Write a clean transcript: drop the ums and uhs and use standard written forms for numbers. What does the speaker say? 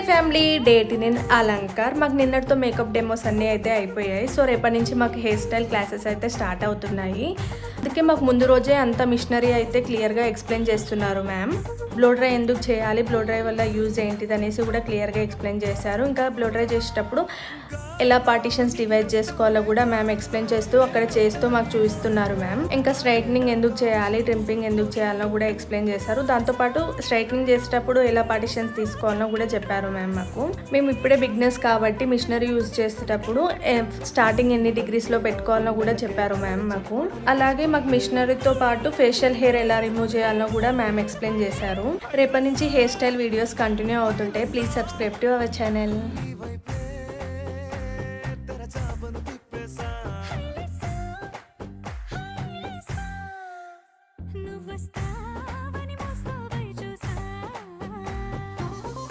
Hi family, date నేను అలంకార్. మాకు నిన్నటితో మేకప్ డెమోస్ అన్నీ అయితే అయిపోయాయి. సో రేపటి నుంచి మాకు హెయిర్ స్టైల్ క్లాసెస్ అయితే స్టార్ట్ అవుతున్నాయి. అందుకే మాకు ముందు రోజే అంత మిషనరీ అయితే క్లియర్గా ఎక్స్ప్లెయిన్ చేస్తున్నారు మ్యామ్. బ్లో డ్రై ఎందుకు చేయాలి, బ్లో డ్రై వల్ల యూజ్ ఏంటిది అనేసి కూడా క్లియర్గా ఎక్స్ప్లెయిన్ చేశారు. ఇంకా బ్లో డ్రై చేసేటప్పుడు ఎలా పార్టీషన్స్ డివైడ్ చేసుకోవాలో కూడా మ్యామ్ ఎక్స్ప్లెయిన్ చేస్తూ అక్కడ చేస్తూ మాకు చూపిస్తున్నారు మ్యామ్. ఇంకా స్ట్రైట్నింగ్ ఎందుకు చేయాలి, ట్రిమ్పింగ్ ఎందుకు చేయాలో కూడా ఎక్స్ప్లెయిన్ చేశారు. దాంతోపాటు స్ట్రైట్నింగ్ చేసేటప్పుడు ఎలా పార్టీషన్స్ తీసుకోవాలో కూడా చెప్పారు మ్యామ్ మాకు. మేము ఇప్పుడే బిగినర్స్ కాబట్టి మిషనరీ యూజ్ చేసేటప్పుడు స్టార్టింగ్ ఎన్ని డిగ్రీస్లో పెట్టుకోవాలో కూడా చెప్పారు మ్యామ్ మాకు. అలాగే మాకు మిషనరీతో పాటు ఫేషియల్ హెయిర్ ఎలా రిమూవ్ చేయాలో కూడా మ్యామ్ ఎక్స్ప్లెయిన్ చేశారు. రేపటి నుంచి హెయిర్ స్టైల్ వీడియోస్ కంటిన్యూ అవుతుంటాయి. Please subscribe to our channel.